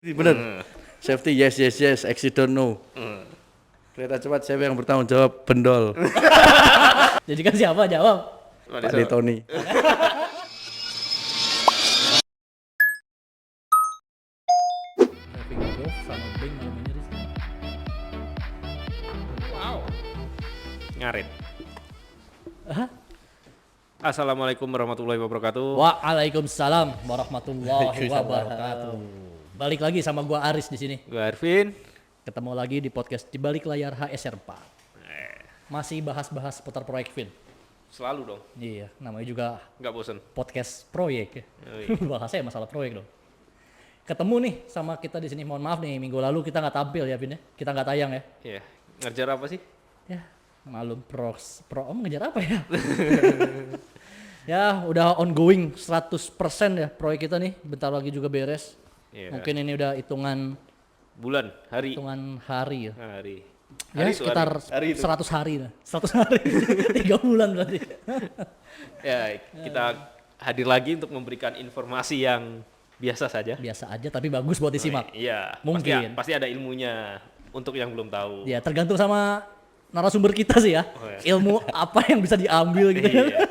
Bener. Safety yes yes yes, accident no. Kereta cepat siapa yang bertanggung jawab? Bendol. Jadi kan siapa jawab? Pak Detoni. Traffic Golf sama Bing malam ini Riz. Wow. Ngarit. Hah? Assalamualaikum warahmatullahi wabarakatuh. Waalaikumsalam warahmatullahi wabarakatuh. Balik lagi sama gua Aris di sini. Gue Arvin. Ketemu lagi di podcast di balik layar HSR4. Masih bahas-bahas seputar proyek Vin. Selalu dong. Iya, namanya juga Nggak bosen. podcast proyek ya. Yoi. Bahasanya masalah proyek dong. Ketemu nih sama kita di sini. Mohon maaf nih, minggu lalu kita nggak tampil ya Vin ya. Kita nggak tayang ya. Iya. Ngerjar apa sih? Ya, malum pro ngejar apa ya? Ya, udah ongoing 100% ya proyek kita nih. Bentar lagi juga beres. Iya. Mungkin ini udah hitungan Bulan, hari. hari ya. Hari. Ya, Hari itu sekitar Hari itu. 100 hari lah. 100 hari. 3 bulan berarti. Ya, kita hadir lagi untuk memberikan informasi yang biasa saja. Biasa aja tapi bagus buat disimak. Iya. Mungkin. Pasti ada ilmunya untuk yang belum tahu. Ya, tergantung sama narasumber kita sih ya. Oh, ya. Ilmu apa yang bisa diambil gitu. Iya.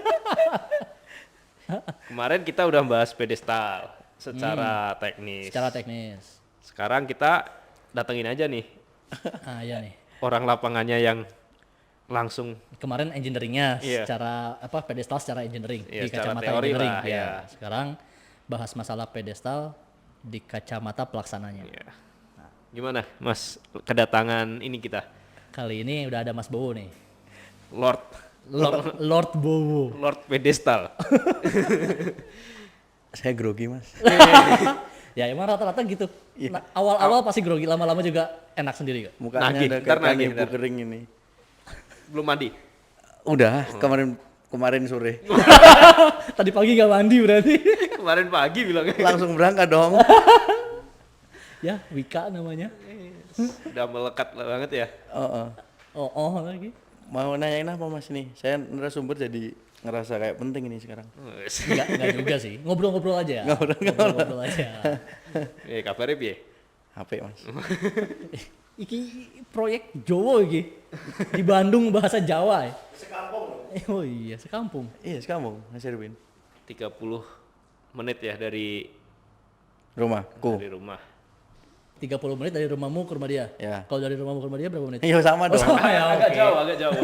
Kemarin kita udah bahas pedestal secara teknis. Secara teknis. Sekarang kita datengin aja nih Ah, ya nih. orang lapangannya yang langsung Kemarin engineeringnya Iya. secara apa pedestal secara engineering Iya, di secara kacamata teori engineering lah, ya. ya. Sekarang bahas masalah pedestal di kacamata pelaksananya. ya. Gimana Mas kedatangan ini kita? Kali ini udah ada Mas Bowo nih. Lord Lord Bowo. Lord pedestal. Saya grogi mas. Ya emang rata-rata gitu. Iya. Nah, awal-awal pasti grogi, lama-lama juga enak sendiri kok. Mukanya Nagih, ada ntar kayak nagih, ibu ntar. kering ini. Belum mandi. Udah kemarin sore. Tadi pagi gak mandi berarti. Kemarin pagi bilangnya. Langsung berangkat dong. Ya, Wika namanya. Udah melekat banget ya. Oh lagi. Mau nanyain apa mas nih? Saya narasumber jadi ngerasa kayak penting ini sekarang. Enggak juga sih. Ngobrol-ngobrol aja. Ngobrol aja. Kabarnya piye? HP mas. Iki proyek Jowo iki. Di Bandung bahasa Jawa ya. Sekampung. Oh iya, sekampung. Iya sekampung mas Erwin. 30 menit ya dari Rumahku. rumah. 30 menit dari rumahmu ke rumah dia. Ya. Kalau dari rumahmu ke rumah dia berapa menit? Iya sama dong. sama ya, Agak oke. jauh, agak jauh.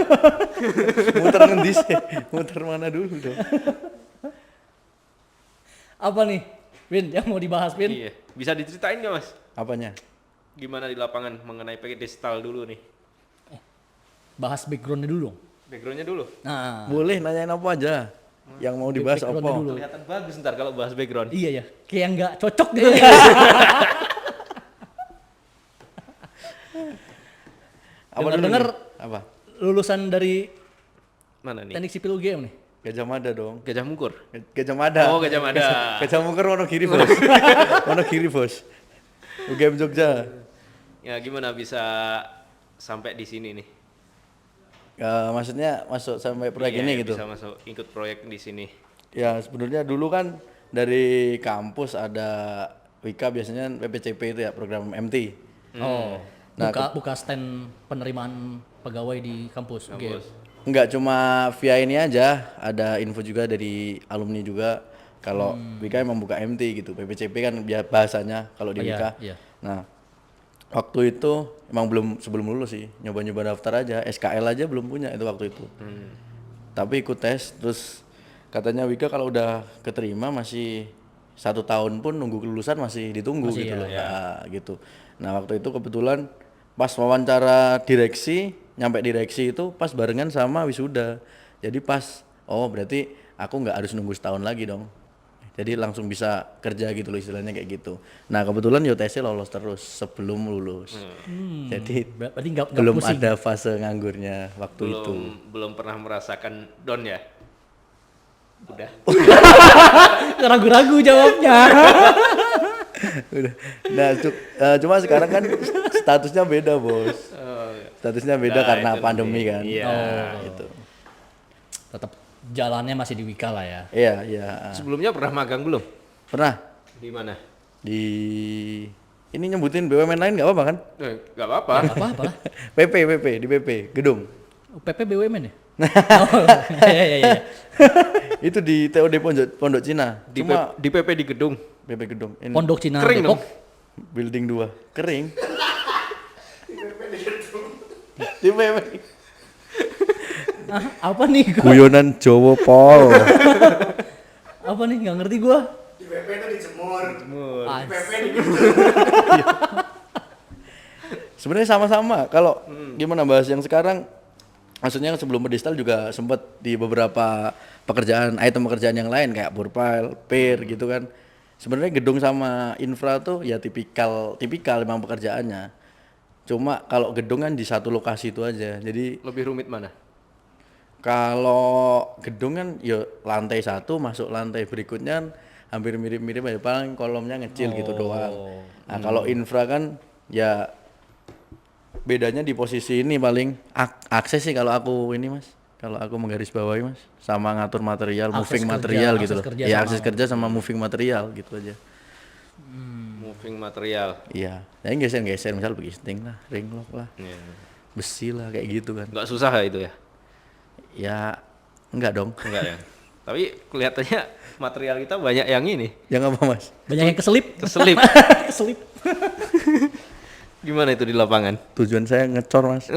Muter ngendi sih? Muter mana dulu dong? Apa nih? Win, yang mau dibahas Win? Iya. Bisa diceritain nggak Mas? Apanya? Gimana di lapangan mengenai pedestal dulu nih? Bahas backgroundnya dulu dong. Backgroundnya dulu. Nah, Boleh nanyain apa aja. Yang mau dibahas Background-nya apa? dulu. Kelihatan bagus ntar kalau bahas background. iya ya, kayak nggak cocok gitu. Apa Dengar-dengar dulu nih? Apa? lulusan dari Mana nih? teknik sipil UGM nih. Gajah Mada dong. Gajah Mungkur. Gajah Mada. Oh, Gajah Mada. Gajah Mungkur Wonogiri bos. Wonogiri bos. UGM Jogja. Ya gimana bisa sampai di sini nih? Maksudnya masuk sampai proyek Iya, ini gitu. Bisa masuk ikut proyek di sini. Ya sebenarnya dulu kan dari kampus ada Wika biasanya PPCP itu ya program MT. Oh, Nah, buka stand penerimaan pegawai di kampus. UGM. Enggak cuma via ini aja, ada info juga dari alumni juga kalau Wika emang buka MT gitu. PPCP kan bahasanya kalau di Iya, Wika. iya. Nah, waktu itu emang sebelum lulus sih, nyoba-nyoba daftar aja, SKL aja belum punya itu waktu itu. Tapi ikut tes, terus katanya Wika kalau udah keterima masih 1 tahun pun nunggu kelulusan masih ditunggu Masih, gitu ya, loh. Nah, gitu. Nah waktu itu kebetulan pas wawancara direksi, nyampe direksi itu pas barengan sama wisuda. Jadi pas, oh berarti aku nggak harus nunggu setahun lagi dong. Jadi langsung bisa kerja gitu loh istilahnya kayak gitu. Nah kebetulan YOTC lolos terus sebelum lulus. Jadi Berarti nggak belum pusing. ada fase nganggurnya waktu itu. Belum pernah merasakan down ya? Udah. Ragu-ragu jawabnya. Udah. Nah, cuma sekarang kan statusnya beda bos. Statusnya beda Nah, karena itu pandemi nanti. kan. Iya. Gitu. Tetap jalannya masih di Wika lah ya. Iya iya. Sebelumnya pernah magang belum? Pernah Di mana? di ini nyebutin BUMN lain nggak apa-apa kan? Nggak apa-apa. Apa lah? PP di PP gedung. PP BUMN ya? Oh, iya. Itu di TOD Pondok Cina. Cuma Di PP di gedung. PP gedung. Ini Pondok Cina Kering Depok. dong. building 2 kering. Di PP. Ah, apa nih gua? Guyonan Jawa Pol. Apa nih nggak ngerti gua. Di PP itu dijemur. Ah, Di PP di gedung. Sebenarnya sama-sama. Kalau gimana bahas yang sekarang, maksudnya sebelum pedestal juga sempat di beberapa item pekerjaan yang lain kayak burpile, peer gitu kan. Sebenarnya gedung sama infra tuh ya tipikal memang pekerjaannya. Cuma kalau gedung kan di satu lokasi itu aja. Jadi Lebih rumit mana? kalau gedung kan ya lantai 1 masuk lantai berikutnya hampir mirip-mirip aja, paling kolomnya ngecil gitu doang. Nah, kalau infra kan ya bedanya di posisi ini paling akses sih kalau aku ini Mas. Kalau aku menggarisbawahi Mas, sama ngatur material, Akses moving kerja, material gitu akses loh. kerja Ya sama- akses kerja sama moving material gitu aja. Moving material. Iya. Yang geser-geser misal begisting lah, ring lock lah, Iya. besi lah kayak gitu kan. Nggak susah ya itu ya? Ya enggak dong. Enggak ya. Tapi kelihatannya material kita banyak yang ini. Yang apa Mas? banyak yang keselip. Keselip. Keselip. Gimana itu di lapangan? Tujuan saya ngecor Mas.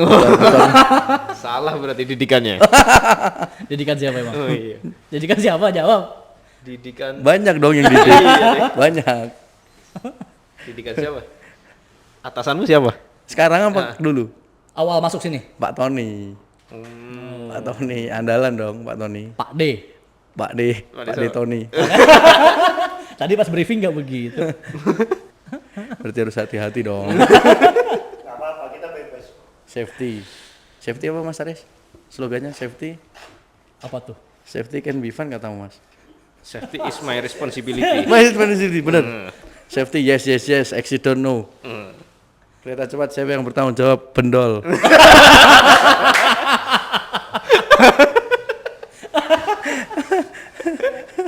Salah berarti didikannya. Didikan siapa emang? Oh iya. Didikan siapa? Jawab. Didikan Banyak dong yang didik. Banyak. didikan siapa? Atasanmu siapa? Sekarang apa dulu? Awal masuk sini. Pak Tony. Pak Tony, andalan dong Pak Tony. Pak D. Pak D, Pak Pak D D Tony. Tadi pas briefing nggak begitu. Berarti harus hati-hati dong. Gak apa-apa, kita bebas. Safety. Safety apa Mas Aris? Slogannya safety. Apa tuh? Safety can be fun katamu Mas. Safety is my responsibility. Mas safety bener. Safety yes, accident no. Kereta cepat siapa yang bertanggung jawab? Bendol.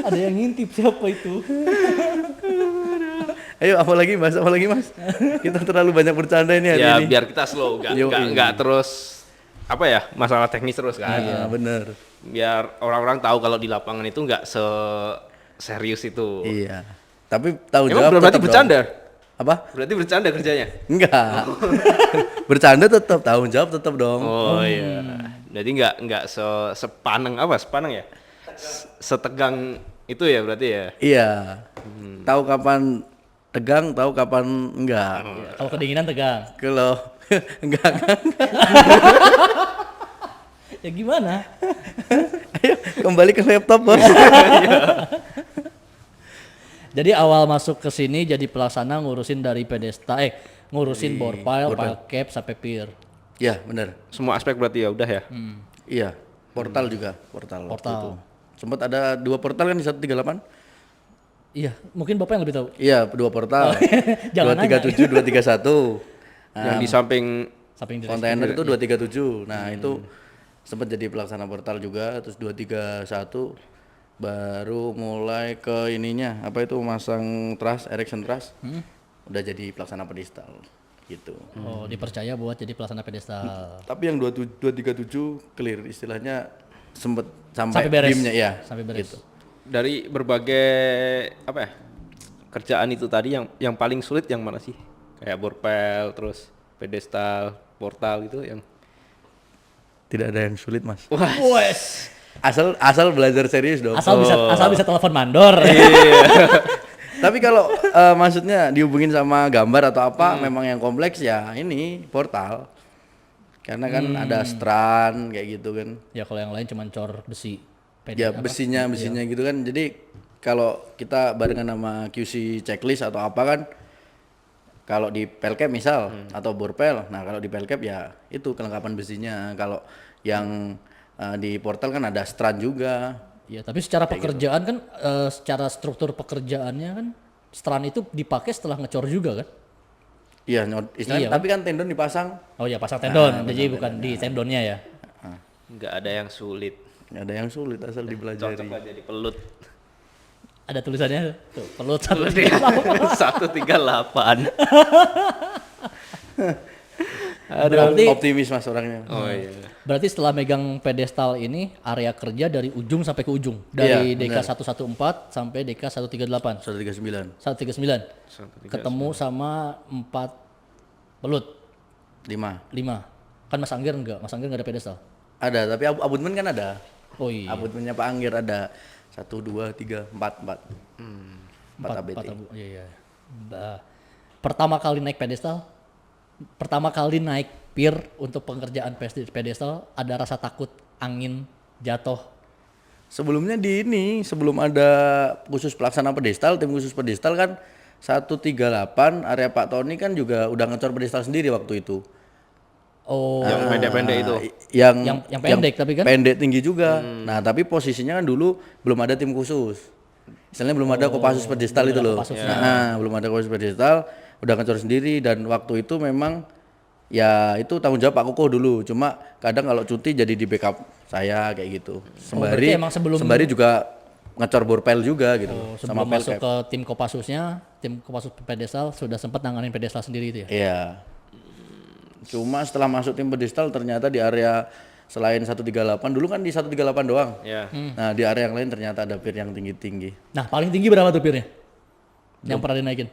Ada yang ngintip siapa itu? Ayo apa lagi Mas? Kita terlalu banyak bercanda ini hari Ya ini. biar kita slow, Yoi. nggak terus apa ya masalah teknis terus kan. Iya bener. Biar orang-orang tahu kalau di lapangan itu nggak serius itu. Iya. Tapi tahu Emang jawab berarti tetap bercanda? dong. Apa? Berarti bercanda kerjanya? Enggak. Bercanda tetap, tanggung jawab tetap dong. Oh iya. Jadi nggak sepaneng ya? Setegang itu ya berarti ya. Iya. Tahu kapan tegang, tahu kapan enggak. Kalau kedinginan tegang. Kalau enggak. Ya gimana? Ayo kembali ke laptop, Bos. Jadi awal masuk ke sini jadi pelaksana ngurusin dari ngurusin borpile, pile cap sampai pier. Iya, benar. Semua aspek berarti ya udah ya. Iya. Portal juga, portal. waktu Portal. itu. Sempat ada 2 portal kan di 138? Iya, mungkin Bapak yang lebih tahu. Iya, 2 portal. Jangan 237, 231. Yang di samping Samping direksi. Kontainer itu 237. Nah, itu sempat jadi pelaksana portal juga, terus 231 baru mulai ke ininya, apa itu masang truss, erection truss. Udah jadi pelaksana pedestal gitu. Oh, dipercaya buat jadi pelaksana pedestal. Tapi yang 237 clear istilahnya sempet sampai Sampai beres. BIM-nya ya. Sampai beres. Gitu. dari berbagai apa ya kerjaan itu tadi yang paling sulit yang mana sih? Kayak borpel, terus pedestal, portal gitu yang. Tidak ada yang sulit, Mas. Wah. Wes. Asal belajar serius dong. Asal bisa telepon mandor. Tapi kalau maksudnya dihubungin sama gambar atau apa, memang yang kompleks ya ini portal. Karena kan ada strand kayak gitu kan. Ya kalau yang lain cuma cor besi. Ya besinya gitu kan. Jadi kalau kita barengan sama QC checklist atau apa kan, kalau di pelcap misal atau borpel, nah kalau di pelcap ya itu kelengkapan besinya. Kalau yang di portal kan ada strand juga. Ya, tapi secara pekerjaan kan secara struktur pekerjaannya kan strand itu dipakai setelah ngecor juga kan? Iya, istilahnya, Iya, kan? tapi kan tendon dipasang. Oh ya pasang tendon, jadi bukan di tendonnya ya. Nggak ada yang sulit. Nggak ada yang sulit asal dipelajari. Cocok aja di pelut. Ada tulisannya tuh, pelut 138. 138. Berarti Optimis mas orangnya. Oh iya. berarti setelah megang pedestal ini area kerja dari ujung sampai ke ujung. Dari Iya, benar. DK114 sampai DK138. 139. 139. Ketemu sama 4 pelut, 5. 5. Kan Mas Anggir enggak? Mas Anggir enggak ada pedestal. Ada, tapi abutmen kan ada. Oh iya. Abutmennya Pak Anggir ada 1, 2, 3, 4. 4 ABT. Iya iya. Pertama kali naik pedestal, pertama kali naik pier untuk pengerjaan pedestal, ada rasa takut angin jatuh. Sebelumnya sebelum ada khusus pelaksana pedestal, tim khusus pedestal kan 138 area Pak Tony kan juga udah ngecor pedestal sendiri waktu itu. Oh, Yang pendek-pendek itu. Yang pendek tapi kan? Pendek tinggi juga. Nah, tapi posisinya kan dulu belum ada tim khusus. Misalnya belum ada Kopassus pedestal itu loh. Nah, belum ada Kopassus pedestal, udah ngecor sendiri dan waktu itu memang ya itu tanggung jawab Pak Koko dulu. Cuma kadang kalau cuti jadi di backup saya kayak gitu. berarti emang Sembari juga ngecor borpel juga gitu. Sebelum masuk ke tim Kopassusnya, tim Kopassus pedestal sudah sempat nanganin pedestal sendiri itu ya? Iya. Cuma setelah masuk tim pedestal ternyata di area selain 138 dulu kan di 138 doang. Ya. Nah, di area yang lain ternyata ada pier yang tinggi-tinggi. Nah, paling tinggi berapa tuh pirnya? Yang pernah dinaikin?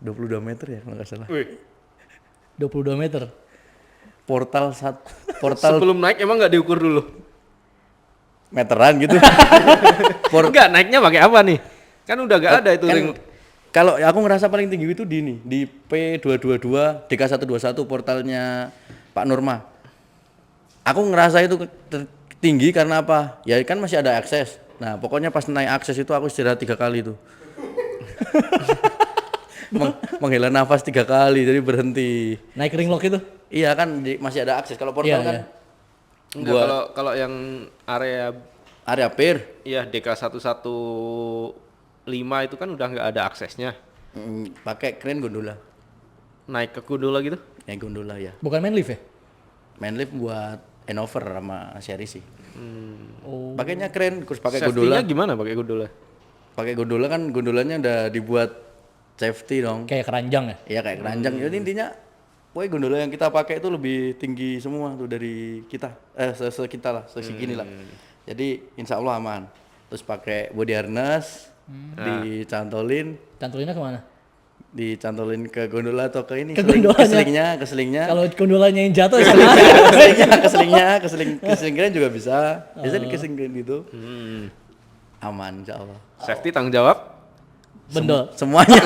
22 meter ya kalau nggak salah. Wih. 22 meter. Portal Sebelum naik emang nggak diukur dulu? meteran gitu. Enggak, naiknya pakai apa nih? Kan udah nggak ada itu Kan ring. kalau aku ngerasa paling tinggi itu di P222 DK121 portalnya Pak Nurma. Aku ngerasa itu tinggi karena apa? Ya kan masih ada akses. Nah, pokoknya pas naik akses itu aku istirahat 3 kali tuh. Menghela nafas 3 kali jadi berhenti. Naik ring lock itu? Iya kan masih ada akses. Kalau portal Iya, kan iya. Enggak, kalau yang area area pier iya DK115 itu kan udah nggak ada aksesnya. pakai kren gondola. Naik ke gondola gitu. Naik gondola ya. Bukan main lift ya? Main lift buat Hanover sama seri sih. Oh. Pakainya keren, terus pakai Safety-nya gondola. gimana pakai gondola? Pakai gondola kan gondolanya udah dibuat safety dong. Kayak keranjang ya? Iya kayak keranjang. Jadi intinya, pokoknya gondola yang kita pakai itu lebih tinggi semua tuh dari kita. Kita lah, segini lah. Jadi insya Allah aman. Terus pakai body harness, Cantulinnya kemana? dicantolin ke gondola atau ke ini Ke keselingnya. Kalau gondolanya yang jatuh ya Keseling keren juga bisa. Biasanya keseling keren gitu. Aman insya Allah. Safety tanggung jawab. Bendol. Semuanya.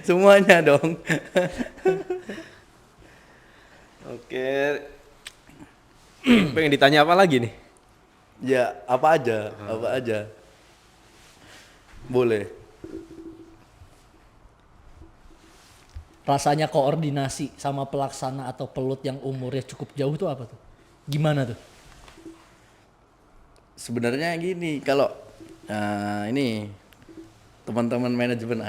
Semuanya dong. Oke. Pengen ditanya apa lagi nih? Ya, apa aja. Boleh. Rasanya koordinasi sama pelaksana atau pelut yang umurnya cukup jauh tuh apa tuh? Gimana tuh? Sebenarnya gini, kalau ini teman-teman manajemen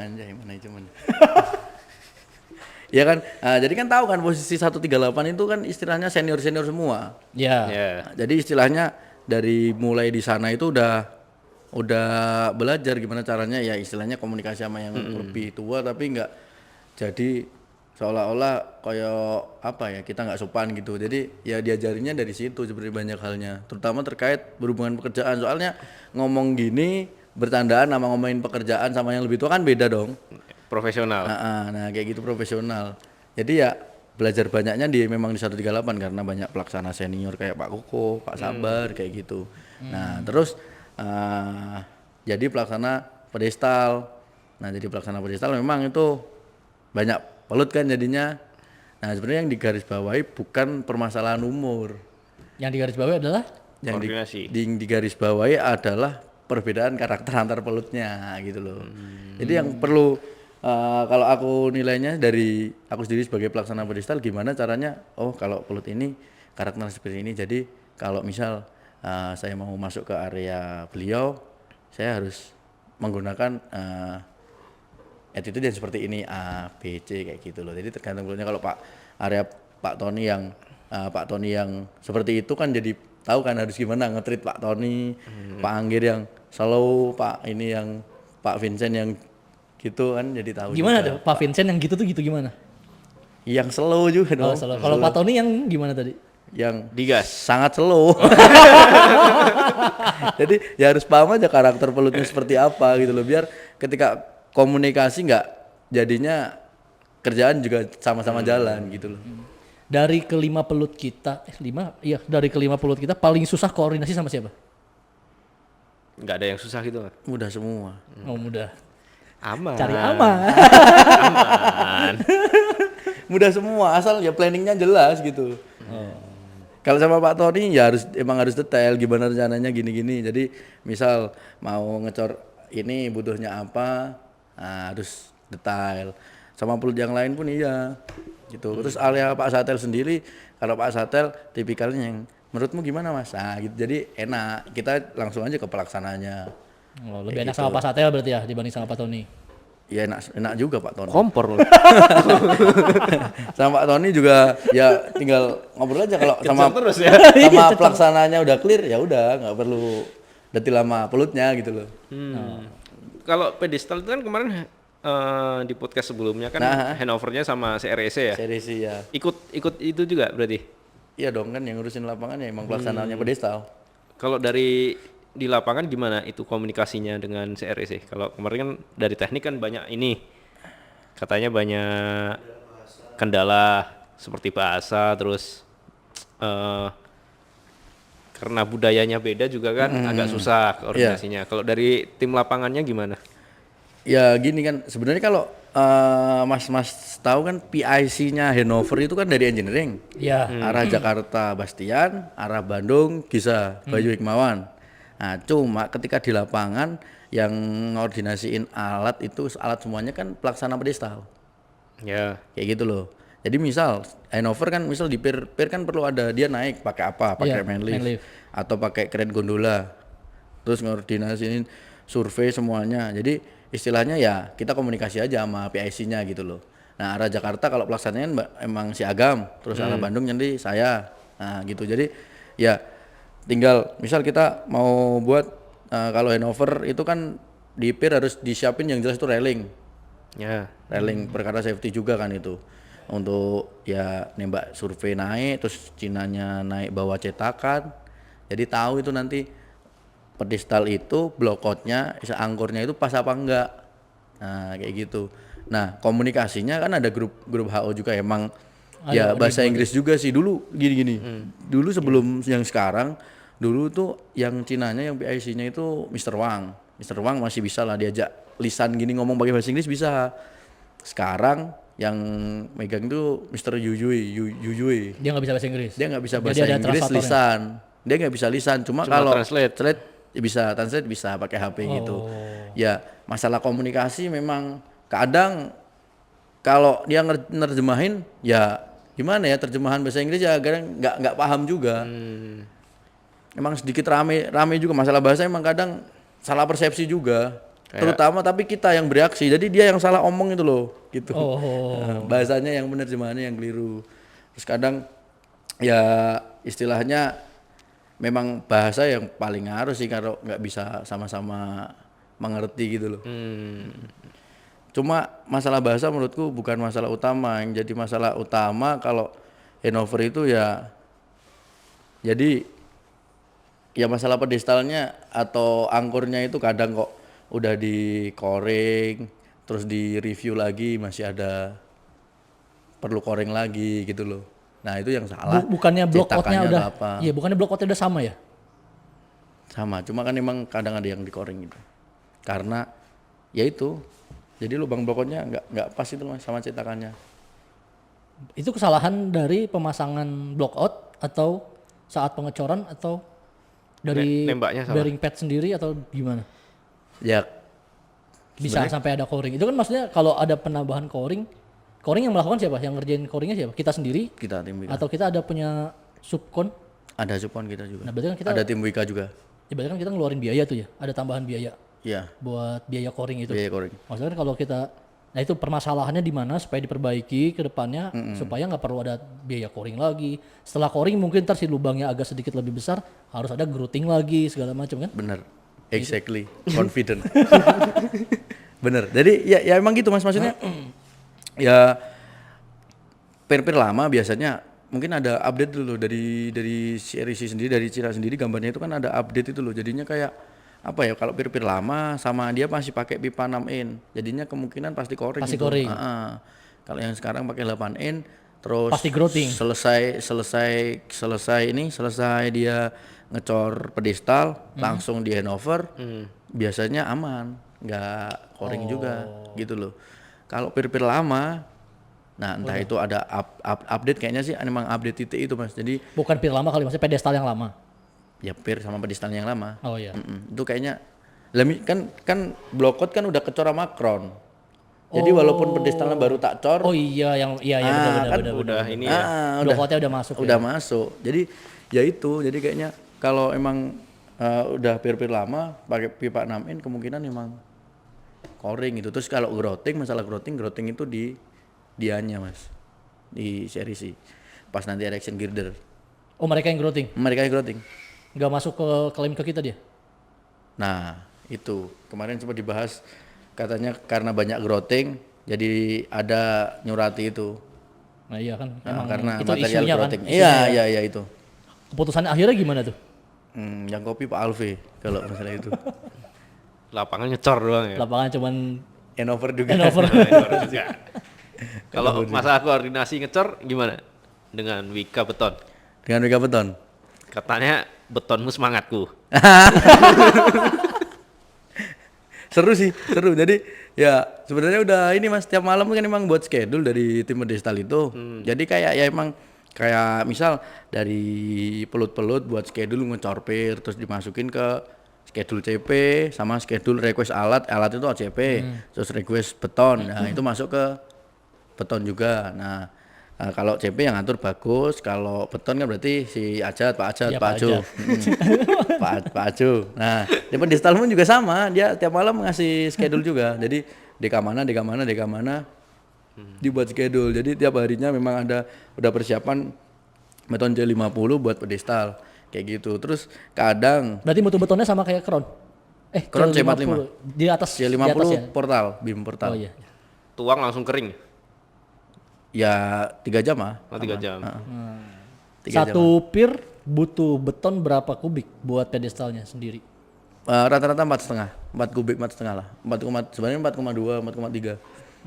ya kan, jadi kan tahu kan posisi 138 itu kan istilahnya senior-senior semua. Ya. Ya. Jadi istilahnya dari mulai di sana itu udah belajar gimana caranya ya istilahnya komunikasi sama yang lebih tua tapi nggak jadi seolah-olah kayak apa ya kita nggak sopan gitu. Jadi ya diajarinya dari situ sebenarnya banyak halnya, terutama terkait berhubungan pekerjaan. Soalnya ngomong gini bercandaan sama ngomongin pekerjaan sama yang lebih tua kan beda dong. Profesional. Nah kayak gitu profesional. Jadi ya belajar banyaknya memang di 138 karena banyak pelaksana senior kayak Pak Koko, Pak Sabar kayak gitu. Nah terus jadi pelaksana pedestal. Nah jadi pelaksana pedestal memang itu banyak pelut kan jadinya. Nah sebenarnya yang digarisbawahi bukan permasalahan umur. Yang digarisbawahi adalah Yang Koordinasi. digarisbawahi adalah perbedaan karakter antar pelutnya gitu loh. Jadi yang perlu kalau aku nilainya dari aku sendiri sebagai pelaksana pedestal gimana caranya kalau pelut ini karakter seperti ini. Jadi kalau misal saya mau masuk ke area beliau saya harus menggunakan attitude yang seperti ini A, B, C kayak gitu loh. Jadi tergantung pelutnya. Kalau Pak Tony yang seperti itu kan jadi tahu kan harus gimana nge-treat Pak Tony, Pak Anggir yang slow, Pak ini yang Pak Vincent yang gitu kan jadi tahu. Gimana juga. tuh Pak Vincent yang gitu tuh gitu gimana? Yang slow juga Oh, dong. salah. Kalau Pak Tony yang gimana tadi? Yang Digas. sangat slow. Jadi ya harus paham aja karakter pelutnya seperti apa gitu loh biar ketika komunikasi nggak jadinya kerjaan juga sama-sama jalan gitu loh. Dari kelima pelut kita, dari kelima pelut kita paling susah koordinasi sama siapa? Nggak ada yang susah gitu kan? Mudah semua. Oh mudah. Aman. Cari aman. Aman. Mudah semua asal ya planningnya jelas gitu. Kalau sama Pak Tony ya emang harus detail gimana rencananya gini-gini. Jadi misal mau ngecor ini butuhnya apa, nah, harus detail. Sama pelut yang lain pun iya gitu. Terus area Pak Satel sendiri, kalau Pak Satel tipikalnya yang menurutmu gimana Mas? Nah, gitu. Jadi enak kita langsung aja ke pelaksananya. Oh, lebih enak sama Pak Satel berarti ya dibanding sama Pak Tony. Ya enak juga Pak Tony. Kompor loh. Sama Pak Tony juga ya tinggal ngobrol aja kalau sama terus ya. sama pelaksananya udah clear ya udah nggak perlu detil lama pelutnya gitu loh. Kalau pedestal itu kan kemarin di podcast sebelumnya kan Nah. handovernya sama CREC ya. Serisi ya. Ikut itu juga berarti. Iya dong kan yang ngurusin lapangan ya emang pelaksanaannya pedestal. Kalau dari di lapangan gimana itu komunikasinya dengan CREC? Kalau kemarin kan dari teknik kan banyak ini katanya banyak kendala seperti bahasa terus karena budayanya beda juga kan agak susah koordinasinya. Kalau dari tim lapangannya gimana? Ya gini kan sebenarnya kalau mas-mas tahu kan PIC-nya Hannover itu kan dari engineering. Iya. Arah Jakarta Bastian, arah Bandung Gisa, Bayu Hikmawan. Nah, cuma ketika di lapangan yang ngordinasiin alat itu alat semuanya kan pelaksana pedestal. Ya. Kayak gitu loh. Jadi misal Hannover kan misal di pier kan perlu ada dia naik pakai apa? Pakai Iya, main main lift lift. atau pakai crane gondola. Terus ngordinasiin survei semuanya. Jadi istilahnya ya kita komunikasi aja sama PIC-nya gitu loh. Nah, arah Jakarta kalau pelaksananya emang si Agam, terus arah Bandung nanti saya. Nah, gitu. Jadi ya tinggal misal kita mau buat kalau Hannover itu kan di pier harus disiapin yang jelas itu railing. Ya. Railing perkara safety juga kan itu. Untuk ya nembak survei naik terus Cinanya naik bawa cetakan. Jadi tahu itu nanti pedestal itu blokotnya, angkornya itu pas apa enggak. Nah, kayak gitu. Nah, komunikasinya kan ada grup HO juga emang ya bahasa Inggris juga sih dulu gini-gini. Dulu sebelum yang sekarang, dulu tuh yang Cinanya yang PIC-nya itu Mr. Wang. Mr. Wang masih bisa lah diajak lisan gini ngomong pakai bahasa Inggris bisa. Sekarang yang megang itu Mr. Yuyui. Dia nggak bisa bahasa Inggris. Dia nggak bisa Jadi bahasa ada Inggris translatornya. lisan. Dia nggak bisa lisan. Cuma Cuma kalau translate. ya bisa translate bisa pakai HP gitu. Ya masalah komunikasi memang kadang kalau dia nerjemahin ya gimana ya terjemahan bahasa Inggris ya kadang nggak paham juga. Emang sedikit rame juga masalah bahasa emang kadang salah persepsi juga. Terutama tapi kita yang bereaksi. Jadi dia yang salah omong itu loh gitu. Nah, bahasanya yang benar terjemahannya yang keliru. Terus kadang ya istilahnya memang bahasa yang paling ngaruh sih kalau nggak bisa sama-sama mengerti gitu loh. Cuma masalah bahasa menurutku bukan masalah utama. Yang jadi masalah utama kalau Hannover itu ya jadi ya masalah pedestalnya atau angkurnya itu kadang kok udah di-coring terus di review lagi masih ada perlu coring lagi gitu loh. Nah, itu yang salah. Bukannya block Cetakannya outnya udah, atau apa. iya bukannya block outnya udah sama ya? Sama, cuma kan emang kadang ada yang di-coring gitu. Karena ya itu. Jadi lubang block outnya nggak pas itu Mas sama cetakannya. Itu kesalahan dari pemasangan block out atau saat pengecoran atau dari Nembaknya salah. bearing pad sendiri atau gimana? Ya Bisa sampai ada coring. Itu kan maksudnya kalau ada penambahan coring yang melakukan siapa? Yang ngerjain coringnya siapa? Kita sendiri kita tim Wika. atau kita ada punya subkon? Ada supon kita juga. Nah, berarti kan kita Ada tim Wika juga. ya berarti kan kita ngeluarin biaya tuh ya. Ada tambahan biaya Iya, buat biaya coring itu. biaya coring. Maksudnya kan kalau kita Nah itu permasalahannya di mana supaya diperbaiki ke depannya supaya nggak perlu ada biaya coring lagi. Setelah coring mungkin ntar si lubangnya agak sedikit lebih besar harus ada grouting lagi segala macam kan? Bener, exactly, confident. Bener, jadi ya emang gitu mas, maksudnya ya pir-pir lama biasanya mungkin ada update dulu dari CRC sendiri, dari Cira sendiri gambarnya itu kan ada update itu loh, jadinya kayak apa ya, kalau pir-pir lama sama dia masih pakai pipa 6 in, jadinya kemungkinan pasti coring. Pasti itu. coring. Kalau yang sekarang pakai 8 in terus Pasti grouting. selesai dia ngecor pedestal langsung di handover, biasanya aman, nggak coring juga gitu loh. Kalau pir-pir lama, nah entah itu ada update, kayaknya sih emang update titik itu mas, jadi Bukan pir lama kali, maksudnya pedestal yang lama. ya pir sama pedestal yang lama. Oh iya. Itu kayaknya kan blokot kan udah kecor sama crown. Jadi walaupun pedestalnya baru tak cor, Oh iya yang iya benar kan benar. Udah ini ya. Blokotnya udah masuk. udah ya. masuk. Jadi ya itu, jadi kayaknya kalau emang udah pir-pir lama pakai pipa 6 in kemungkinan emang coring gitu. Terus kalau masalah growting itu di dianya mas, di seri C. Pas nanti ada action girder, Oh mereka yang grouting, mereka yang growting. nggak masuk ke klaim ke kita dia. Nah, itu kemarin sempat dibahas, katanya karena banyak growting jadi ada nyurati itu. Nah iya kan, Nah, emang karena itu material isunya kan. growting. Isunya ya. Iya itu. Keputusan akhirnya gimana tuh? Yang kopi Pak Alve kalau masalah itu. Lapangan ngecor doang ya. Lapangan cuman Handover juga. handover. Kalau masalah koordinasi ngecor gimana dengan Wika Beton? Dengan Mega Beton. Katanya betonmu semangatku. Seru sih, seru. Jadi ya sebenarnya udah ini mas, tiap malam kan emang buat schedule dari tim pedestal itu. Jadi kayak ya emang kayak misal dari pelut-pelut buat schedule ngecor pir, terus dimasukin ke schedule CP sama schedule request alat itu ACP, terus request beton. Nah itu masuk ke beton juga. Nah kalau CP yang ngatur bagus, kalau beton kan berarti si Ajat, Pak Ajat, Iya, Pak Pak Ajo. Pak Ajo. Nah, di pedestal pun juga sama, dia tiap malam ngasih schedule juga. Jadi deka mana, dibuat schedule. Jadi tiap harinya memang ada udah persiapan beton J50 buat pedestal kayak gitu. Terus kadang Berarti mutu betonnya sama kayak Crown. Crown J50. C45. Di atas J50 di atas ya. portal, beam portal. Oh iya. Tuang langsung kering. Ya 3 jam ah. 3 jam. 3 jam. Satu pir butuh beton berapa kubik buat pedestalnya sendiri? Rata-rata 4,5, 4 kubik 4,5 lah. 4, sebenarnya 4,2, 4,3.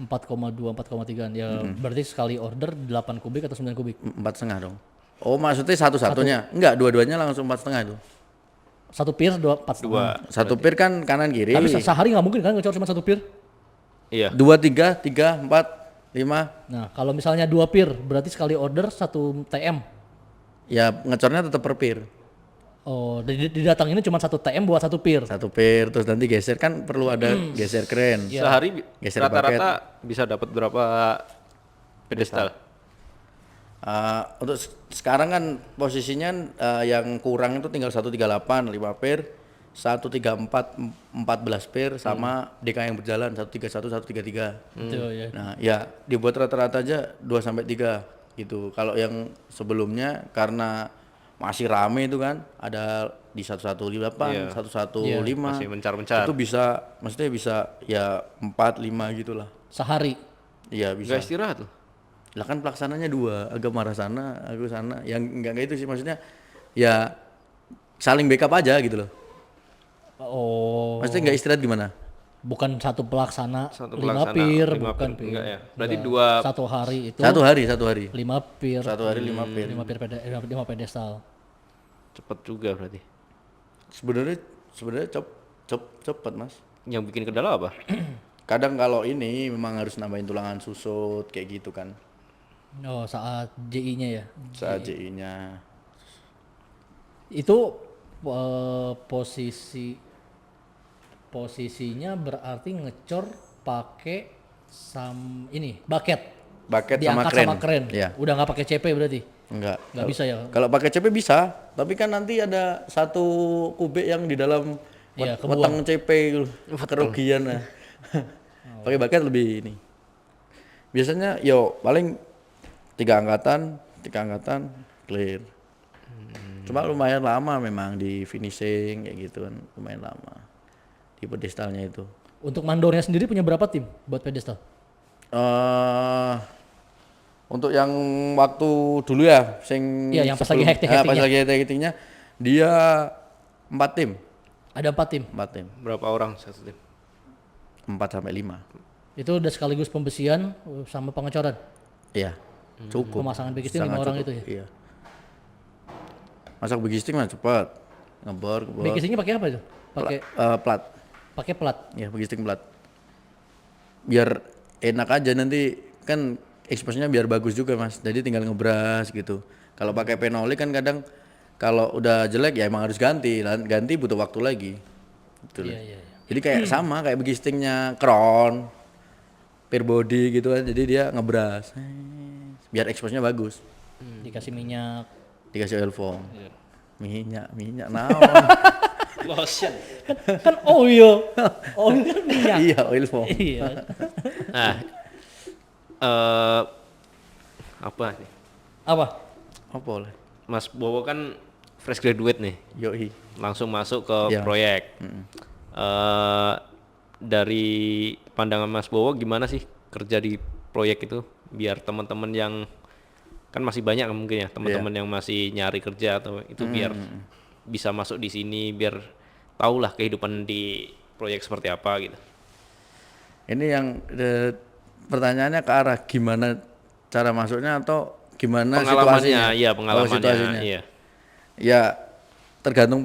4,2, 4,3 ya berarti sekali order 8 kubik atau 9 kubik? 4,5 dong. Oh maksudnya satu-satunya? Enggak, dua-duanya langsung 4,5 itu. Satu pir 4,5. Satu pir kan kanan kiri. Tapi sehari nggak mungkin kan ngecor cuma satu pir? Iya. 2, 3, 4, 5. Nah kalau misalnya 2 pir berarti sekali order 1 TM. Ya ngecornya tetap per pir. Oh didatang ini cuma 1 TM buat 1 pir. Satu pir, terus nanti geser kan perlu ada geser kren. Sehari Geser rata-rata bisa dapat berapa pedestal? Untuk sekarang kan posisinya yang kurang itu tinggal 138 5 pir, 134 14 pir sama DK yang berjalan 131 133. Itu ya. Nah, ya dibuat rata-rata aja 2 sampai 3 gitu. Kalau yang sebelumnya karena masih rame itu kan ada di 118, Iya. 115. Masih mencar-mencar. Itu bisa maksudnya bisa ya 4 5 gitulah. Sehari. Iya bisa. Gak istirahat tuh. Lah kan pelaksananya 2, agak marah sana, aku sana. Yang enggak itu sih maksudnya ya saling backup aja gitu loh. Oh. Maksudnya enggak istirahat gimana? Bukan satu pelaksana, Satu 5 pelaksana, pir, 5 bukan pir. pir. Enggak ya. Berarti Enggak. 2 Satu hari itu Satu hari. 5 pir. Satu hari 5 pir. 5 pir 5 pedestal. cepet juga berarti. Sebenarnya cepet Mas. Yang bikin kendala apa? Kadang kalau ini memang harus nambahin tulangan susut kayak gitu kan. Oh, saat JI-nya ya. Saat JI-nya. Itu posisinya berarti ngecor pakai bucket. Bucket sama Diangkat kren. sama kren. Iya. Udah nggak pakai CP berarti. Enggak. Nggak bisa ya. Kalau pakai CP bisa, tapi kan nanti ada 1 kubik yang di dalam Iya, weteng CP gitu. Kerugian nah. Pakai bucket lebih ini. biasanya yo paling 3 angkatan clear. Cuma lumayan lama memang di finishing kayak gitu kan, lumayan lama di pedestalnya itu. Untuk mandornya sendiri punya berapa tim buat pedestal? Untuk yang waktu dulu ya, Iya, yang pas lagi sebelum- hektik-hektiknya. pas lagi hektik-hektiknya dia 4 tim, Ada 4 tim. 4 tim, Berapa orang satu tim? 4 sampai 5. Itu udah sekaligus pembesian sama pengecoran. Iya, cukup. Pemasangan bigisting 5 Sangat orang cukup, itu ya. Iya. Masak bigisting mah cepat, ngebor. Bigistingnya pakai apa itu? Pakai Plat, pakai plat. ya bigisting plat. Biar enak aja nanti kan exposnya biar bagus juga mas. Jadi tinggal ngebras gitu. Kalau pakai penolik kan kadang kalau udah jelek ya emang harus ganti. Ganti butuh waktu lagi. Gitu. Iya, iya, iya. Jadi kayak sama kayak bigistingnya Crown, peer body gitu kan. Jadi dia ngebras. Biar exposnya bagus. Dikasih minyak. Dikasih oil foam. Iya. Minyak naon. Lotion. Kan oil. Oil kan minyak. Iya, oil foam. Iya. Nah, apa nih? Apa? Apa oleh? Mas Bowo kan fresh graduate nih, Yoi. langsung masuk ke Iya, Mas. proyek. Dari pandangan Mas Bowo gimana sih kerja di proyek itu? Biar teman-teman yang kan masih banyak mungkin ya teman-teman yang masih nyari kerja atau itu biar bisa masuk di sini, biar tahulah kehidupan di proyek seperti apa gitu. Ini yang pertanyaannya ke arah gimana cara masuknya atau gimana Pengalamannya, situasinya? iya Oh, pengalamannya, situasinya. iya. Ya tergantung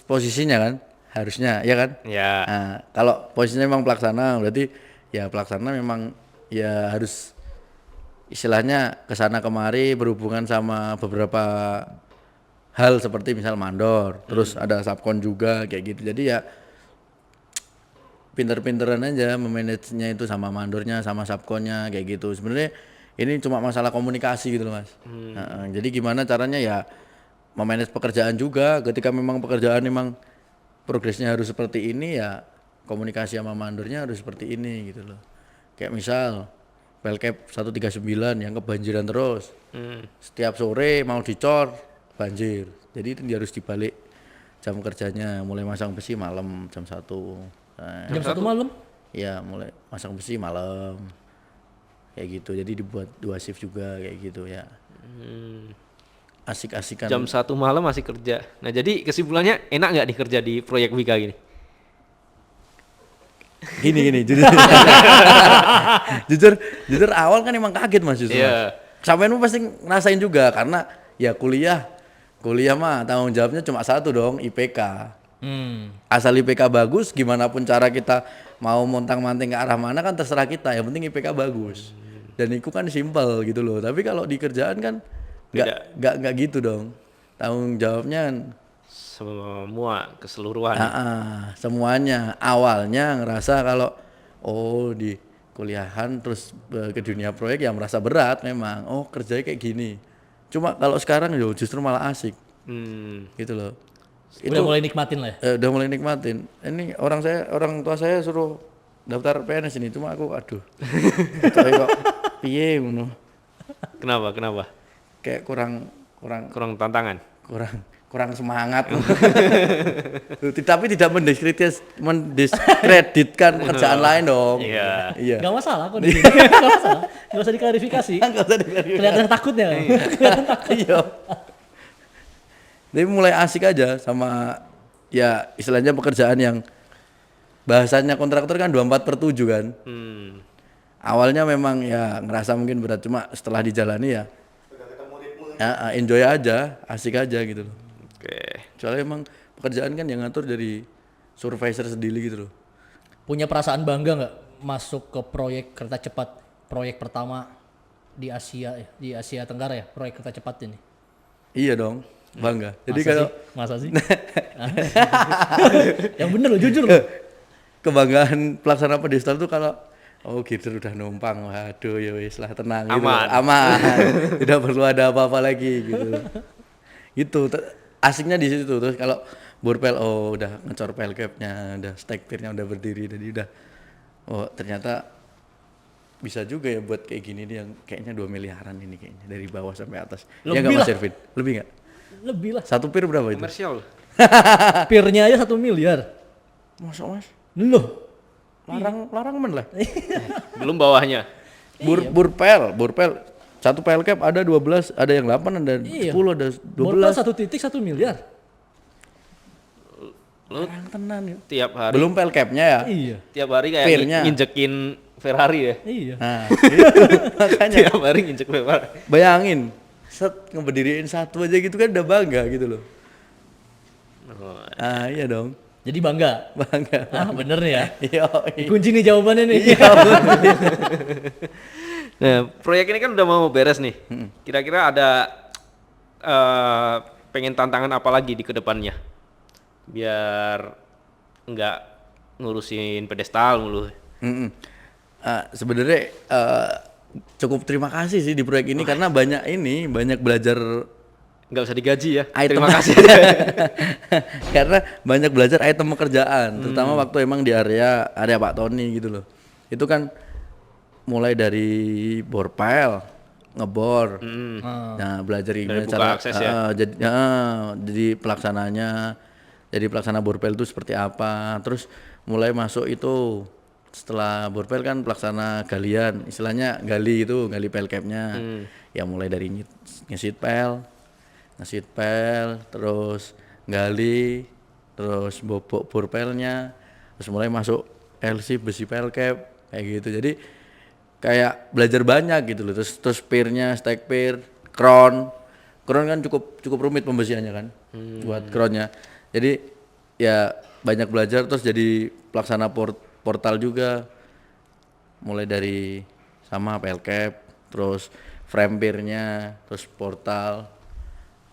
posisinya kan, harusnya ya kan. Ya. Nah, kalau posisinya memang pelaksana berarti ya pelaksana memang ya harus istilahnya kesana kemari berhubungan sama beberapa hal seperti misal mandor, terus ada subkon juga kayak gitu. Jadi ya pinter-pinteran aja memanagenya itu sama mandornya sama subkonnya kayak gitu. Sebenarnya ini cuma masalah komunikasi gitu loh mas. Jadi gimana caranya ya memanage pekerjaan juga. Ketika memang pekerjaan memang progresnya harus seperti ini ya komunikasi sama mandornya harus seperti ini gitu loh. Kayak misal Pelcap 139 yang kebanjiran terus. Setiap sore mau dicor banjir. Jadi itu dia harus dibalik jam kerjanya, mulai masang besi malam jam 1. Nah, Jam 1 malam? ya mulai masang besi malam. Kayak gitu. Jadi dibuat 2 shift juga kayak gitu ya. Asik-asikan. Jam 1 malam masih kerja. Nah jadi kesimpulannya enak nggak nih kerja di proyek Wika gini? Gini jujur. jujur awal kan emang kaget mas justru. Iya. Sampean pasti ngerasain juga karena ya kuliah mah tanggung jawabnya cuma satu dong, IPK. Asal IPK bagus, gimana pun cara kita mau montang-manting ke arah mana kan terserah kita, yang penting IPK bagus. Dan itu kan simpel gitu loh. Tapi kalau di kerjaan kan nggak gitu dong. Tanggung jawabnya kan Semua keseluruhan. semuanya. Awalnya ngerasa kalau di kuliahan terus ke dunia proyek ya merasa berat memang. Oh kerjanya kayak gini. Cuma kalau sekarang justru malah asik gitu loh. Udah mulai nikmatin lah ya? Udah mulai nikmatin. Ini orang tua saya suruh daftar PNS ini, cuma aku aduh. Coy kok piye ngono. Kenapa? Kayak kurang Kurang tantangan. kurang semangat. Tapi tidak mendiskreditkan pekerjaan lain dong. Iya. Iya. Gak masalah kok di sini. Gak masalah. Gak usah diklarifikasi. Nggak usah diklarifikasi. Kelihatan takutnya. Kelihatan takut. Iya. Tapi mulai asik aja sama ya istilahnya pekerjaan yang bahasanya kontraktor kan 24/7 kan. Awalnya memang ya ngerasa mungkin berat, cuma setelah dijalani ya enjoy aja, asik aja gitu loh. Oke. Soalnya emang pekerjaan kan yang ngatur dari supervisor sendiri gitu loh. Punya perasaan bangga nggak masuk ke proyek kereta cepat, proyek pertama di Asia ya, di Asia Tenggara ya, proyek kereta cepat ini? Iya dong, bangga. Jadi Masa kalau sih? Masa sih? Yang bener loh, jujur loh. kebanggaan pelaksana pedestal tuh kalau gitu udah numpang, waduh ya wis lah tenang gitu. Aman. Aman. Tidak perlu ada apa-apa lagi gitu. Itu asiknya di situ. Terus kalau borpel udah ngecor pelcapnya, udah stack tirnya udah berdiri, jadi udah ternyata bisa juga ya buat kayak gini nih yang kayaknya 2 miliaran ini kayaknya dari bawah sampai atas. Lebih Ya nggak Mas lah. Irvin? Lebih nggak? Lebih lah. Satu pir berapa itu? Komersial. Pirnya aja 1 miliar. Masuk Mas? Loh. Larang men lah. Belum bawahnya. Burpel. Satu pel cap ada 12, ada yang 8, ada 10, Iya. ada Borpel 12. 1 titik 1 miliar. Lu Larang tenan ya. tiap hari Belum pel capnya ya. Iya. tiap hari kayak Pirnya. nginjekin Ferrari ya. Iya. Nah, gitu. Makanya Tiap hari nginjek Ferrari. bayangin, set ngeberdiriin satu aja gitu kan udah bangga gitu loh. Oh, Ah iya dong, Jadi bangga. bangga. Ah bener nih ya. Iya. Kunci nih jawabannya nih. Iya. Nah, proyek ini kan udah mau beres nih. Kira-kira ada pengen tantangan apa lagi di kedepannya? Biar nggak ngurusin pedestal mulu. Mm-mm. Sebenarnya cukup terima kasih sih di proyek ini karena banyak belajar Nggak usah digaji ya. item. Terima kasih. Karena banyak belajar item pekerjaan, terutama waktu emang di area Pak Tony gitu loh. Itu kan mulai dari borpel, ngebor. Nah, belajar gimana buka cara akses ya? jadi jadi pelaksana borpel itu seperti apa. Terus mulai masuk itu setelah borpel kan pelaksana galian, istilahnya gali pel capnya. Ya mulai dari ngesit pel, terus gali, terus bobok borpelnya, terus mulai masuk LC besi pel cap kayak gitu. Jadi kayak belajar banyak gitu loh. Terus pirnya, stack pir, crown kan cukup rumit pembesiannya kan buat crownnya. Jadi ya banyak belajar terus jadi pelaksana portal juga. Mulai dari sama pel cap, terus frame pirnya, terus portal,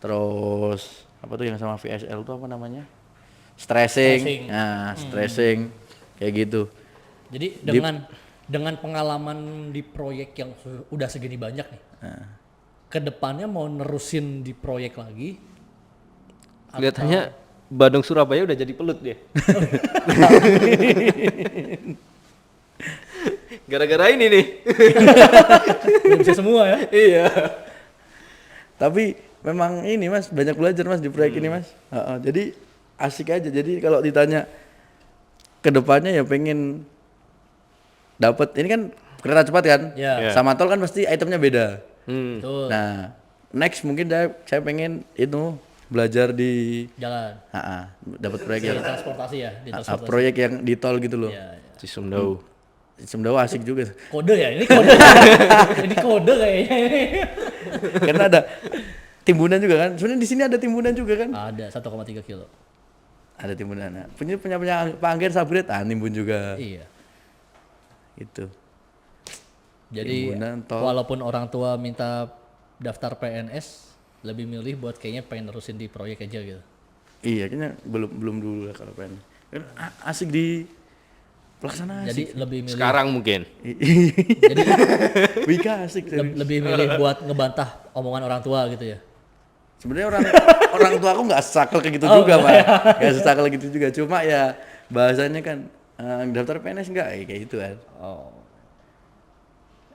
terus apa tuh yang sama VSL tuh apa namanya? Stressing. Nah, stressing kayak gitu. Jadi dengan pengalaman di proyek yang udah segini banyak nih. Kedepannya mau nerusin di proyek lagi? Kelihatannya Bandung Surabaya udah jadi pelut dia. Gara-gara ini nih. Udah bisa semua ya? Iya. Tapi memang ini Mas banyak belajar Mas di proyek ini Mas. Jadi asik aja. Jadi kalau ditanya kedepannya ya pengen dapat ini kan kereta cepat kan, Ya. sama tol kan pasti itemnya beda. Betul. Nah next mungkin saya pengen itu belajar di Jalan. dapat proyek Di yang transportasi ya, di transportasi. proyek yang di tol gitu loh. Ya, ya. Si Sumdau. Sumdawa asik juga Kode ya, ini kode. Ini kode kayaknya ini. karena ada timbunan juga kan. Sebenarnya di sini ada timbunan juga kan. Ada 1,3 kilo. Ada timbunan. Nah, punya Pak Angger Sabret timbun juga. Iya. Itu. Jadi Timbunan, tol. walaupun orang tua minta daftar PNS, lebih milih buat kayaknya pengen nerusin di proyek aja gitu. Iya, kayaknya belum dulu lah kalau pengen. Kan asik di pelaksana Jadi asik. lebih milih Sekarang mungkin. jadi Wika asik. lebih milih buat ngebantah omongan orang tua gitu ya. Sebenarnya orang tua aku nggak sakel kayak gitu juga, Pak. Nggak sakel gitu juga. Cuma ya bahasanya kan daftar PNS enggak kayak gitu kan. Oh.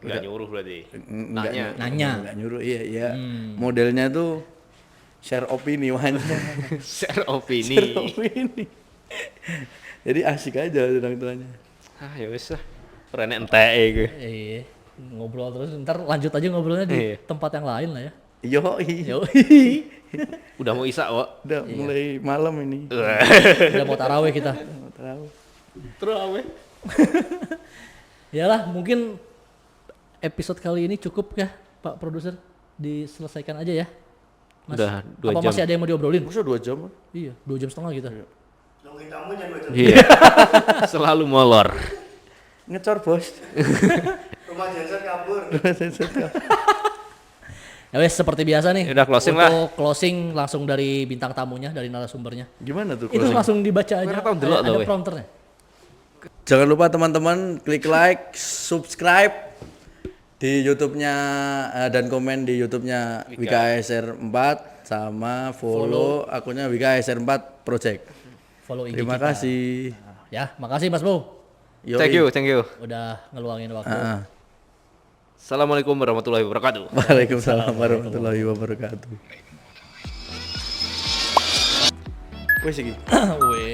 Nggak nyuruh berarti. Nanya. Nanya. Nggak nyuruh, iya. Modelnya tuh share opini, Wan. Share opini. Share opini. Jadi asik aja orang tuanya. Ah ya wis lah. Rene entek gue. Iya. Ngobrol terus ntar lanjut aja ngobrolnya di Iya. tempat yang lain lah ya. Yoi. Yoi. Udah mau isak, Wak. Udah mulai malam ini. Udah mau taraweh kita. Tahu. Terus apa? Yalah, mungkin episode kali ini cukup ya, Pak Produser. Diselesaikan aja ya. Mas, Udah 2 apa jam. masih ada yang mau diobrolin? Masa 2 jam? Iya, 2 jam setengah kita. Nungguin tamunya 2 jam. Iya. Selalu molor. Ngecor, Bos. Rumah Jensen kabur. Ya wes seperti biasa nih. Udah closing Untuk lah. closing langsung dari bintang tamunya, dari narasumbernya. Gimana tuh Itu closing? langsung dibaca aja. Mereka tahu delok Ada tau, weh. prompternya. Jangan lupa teman-teman klik like, subscribe di YouTube-nya dan komen di YouTube-nya WKSR 4 sama follow akunnya WKSR 4 Project. Follow IG Terima kita. kasih. Ya, makasih Mas Bo. Yoi. Thank you. Udah ngeluangin waktu. Assalamualaikum warahmatullahi wabarakatuh. Waalaikumsalam warahmatullahi wabarakatuh. Wes iki. Wes.